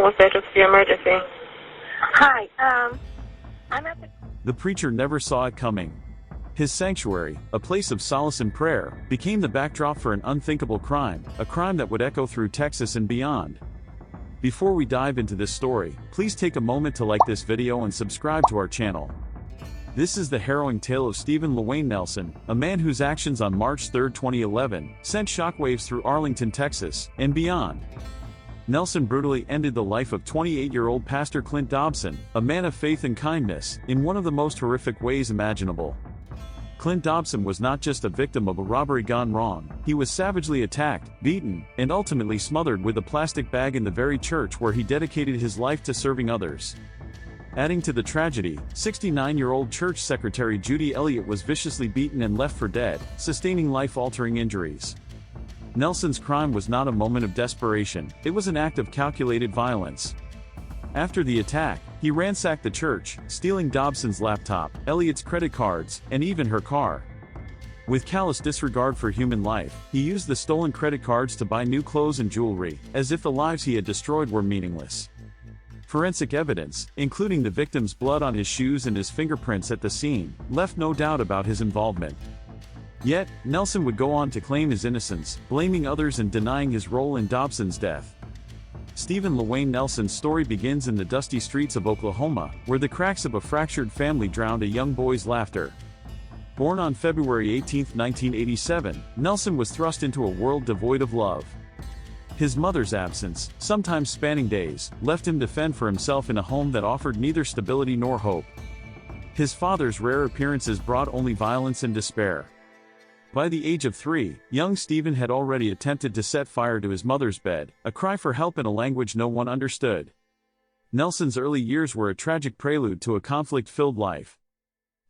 What's the emergency? Hi, I'm at the... The preacher never saw it coming. His sanctuary, a place of solace and prayer, became the backdrop for an unthinkable crime, a crime that would echo through Texas and beyond. Before we dive into this story, please take a moment to like this video and subscribe to our channel. This is the harrowing tale of Steven Lawayne Nelson, a man whose actions on March 3, 2011, sent shockwaves through Arlington, Texas, and beyond. Nelson brutally ended the life of 28-year-old Pastor Clint Dobson, a man of faith and kindness, in one of the most horrific ways imaginable. Clint Dobson was not just a victim of a robbery gone wrong, he was savagely attacked, beaten, and ultimately smothered with a plastic bag in the very church where he dedicated his life to serving others. Adding to the tragedy, 69-year-old church secretary Judy Elliott was viciously beaten and left for dead, sustaining life-altering injuries. Nelson's crime was not a moment of desperation, it was an act of calculated violence. After the attack, he ransacked the church, stealing Dobson's laptop, Elliott's credit cards, and even her car. With callous disregard for human life, he used the stolen credit cards to buy new clothes and jewelry, as if the lives he had destroyed were meaningless. Forensic evidence, including the victim's blood on his shoes and his fingerprints at the scene, left no doubt about his involvement. Yet, Nelson would go on to claim his innocence, blaming others and denying his role in Dobson's death. Steven Lawayne Nelson's story begins in the dusty streets of Oklahoma, where the cracks of a fractured family drowned a young boy's laughter. Born on February 18, 1987, Nelson was thrust into a world devoid of love. His mother's absence, sometimes spanning days, left him to fend for himself in a home that offered neither stability nor hope. His father's rare appearances brought only violence and despair. By the age of 3, young Steven had already attempted to set fire to his mother's bed, a cry for help in a language no one understood. Nelson's early years were a tragic prelude to a conflict-filled life.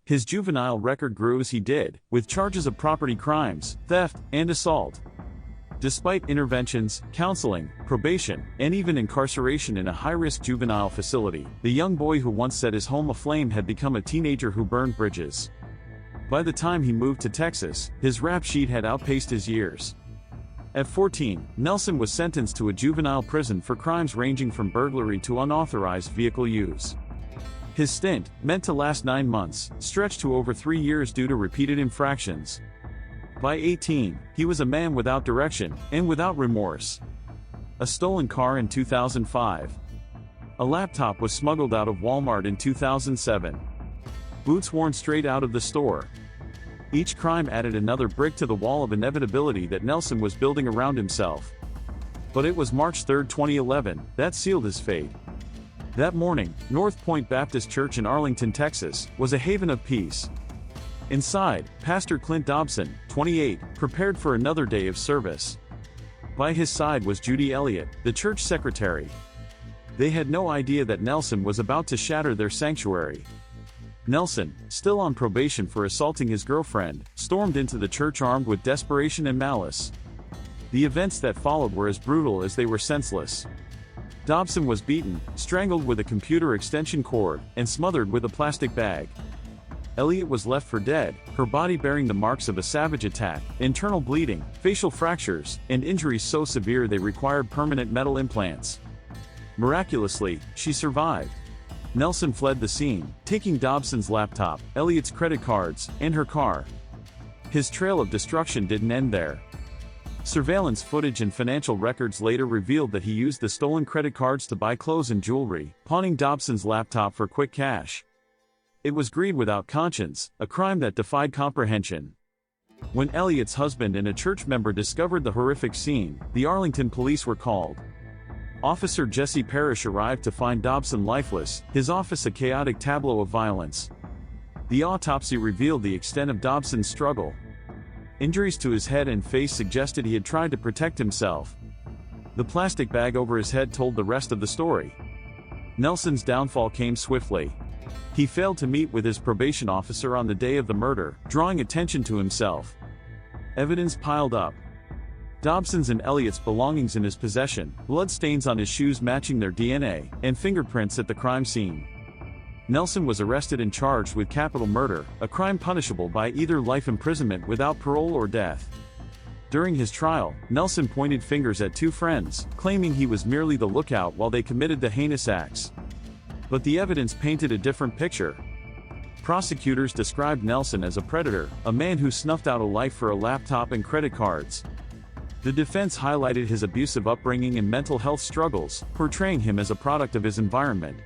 His juvenile record grew as he did, with charges of property crimes, theft, and assault. Despite interventions, counseling, probation, and even incarceration in a high-risk juvenile facility, the young boy who once set his home aflame had become a teenager who burned bridges. By the time he moved to Texas, his rap sheet had outpaced his years. At 14, Nelson was sentenced to a juvenile prison for crimes ranging from burglary to unauthorized vehicle use. His stint, meant to last 9 months, stretched to over 3 years due to repeated infractions. By 18, he was a man without direction, and without remorse. A stolen car in 2005. A laptop was smuggled out of Walmart in 2007. Boots worn straight out of the store. Each crime added another brick to the wall of inevitability that Nelson was building around himself. But it was March 3, 2011, that sealed his fate. That morning, North Point Baptist Church in Arlington, Texas, was a haven of peace. Inside, Pastor Clint Dobson, 28, prepared for another day of service. By his side was Judy Elliott, the church secretary. They had no idea that Nelson was about to shatter their sanctuary. Nelson, still on probation for assaulting his girlfriend, stormed into the church armed with desperation and malice. The events that followed were as brutal as they were senseless. Dobson was beaten, strangled with a computer extension cord, and smothered with a plastic bag. Elliott was left for dead, her body bearing the marks of a savage attack, internal bleeding, facial fractures, and injuries so severe they required permanent metal implants. Miraculously, she survived. Nelson fled the scene, taking Dobson's laptop, Elliott's credit cards, and her car. His trail of destruction didn't end there. Surveillance footage and financial records later revealed that he used the stolen credit cards to buy clothes and jewelry, pawning Dobson's laptop for quick cash. It was greed without conscience, a crime that defied comprehension. When Elliott's husband and a church member discovered the horrific scene, the Arlington police were called. Officer Jesse Parrish arrived to find Dobson lifeless, his office a chaotic tableau of violence. The autopsy revealed the extent of Dobson's struggle. Injuries to his head and face suggested he had tried to protect himself. The plastic bag over his head told the rest of the story. Nelson's downfall came swiftly. He failed to meet with his probation officer on the day of the murder, drawing attention to himself. Evidence piled up. Dobson's and Elliott's belongings in his possession, bloodstains on his shoes matching their DNA, and fingerprints at the crime scene. Nelson was arrested and charged with capital murder, a crime punishable by either life imprisonment without parole or death. During his trial, Nelson pointed fingers at two friends, claiming he was merely the lookout while they committed the heinous acts. But the evidence painted a different picture. Prosecutors described Nelson as a predator, a man who snuffed out a life for a laptop and credit cards. The defense highlighted his abusive upbringing and mental health struggles, portraying him as a product of his environment.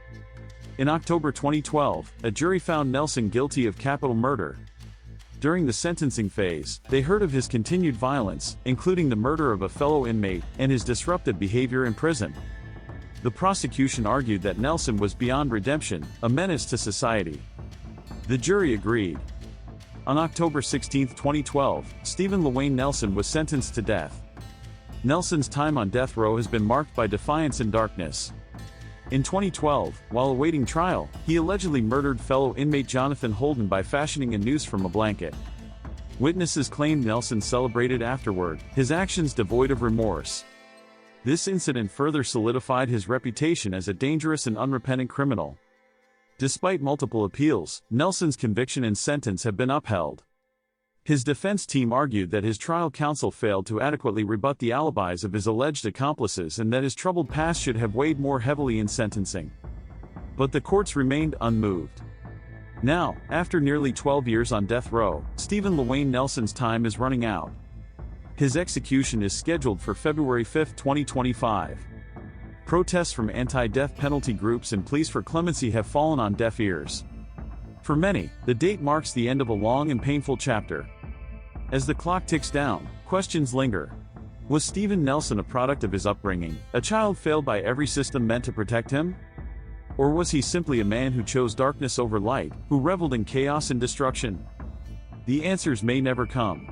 In October 2012, a jury found Nelson guilty of capital murder. During the sentencing phase, they heard of his continued violence, including the murder of a fellow inmate, and his disruptive behavior in prison. The prosecution argued that Nelson was beyond redemption, a menace to society. The jury agreed. On October 16, 2012, Steven Lawayne Nelson was sentenced to death. Nelson's time on death row has been marked by defiance and darkness. In 2012, while awaiting trial, he allegedly murdered fellow inmate Jonathan Holden by fashioning a noose from a blanket. Witnesses claimed Nelson celebrated afterward, his actions devoid of remorse. This incident further solidified his reputation as a dangerous and unrepentant criminal. Despite multiple appeals, Nelson's conviction and sentence have been upheld. His defense team argued that his trial counsel failed to adequately rebut the alibis of his alleged accomplices and that his troubled past should have weighed more heavily in sentencing. But the courts remained unmoved. Now, after nearly 12 years on death row, Steven Lawayne Nelson's time is running out. His execution is scheduled for February 5, 2025. Protests from anti-death penalty groups and pleas for clemency have fallen on deaf ears. For many, the date marks the end of a long and painful chapter. As the clock ticks down, questions linger. Was Steven Nelson a product of his upbringing, a child failed by every system meant to protect him? Or was he simply a man who chose darkness over light, who reveled in chaos and destruction? The answers may never come.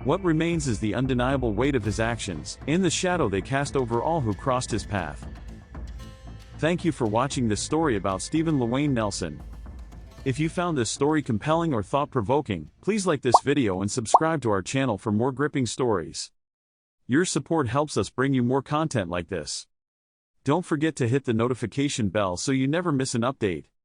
What remains is the undeniable weight of his actions, and the shadow they cast over all who crossed his path. Thank you for watching this story about Steven Lawayne Nelson. If you found this story compelling or thought-provoking, please like this video and subscribe to our channel for more gripping stories. Your support helps us bring you more content like this. Don't forget to hit the notification bell so you never miss an update.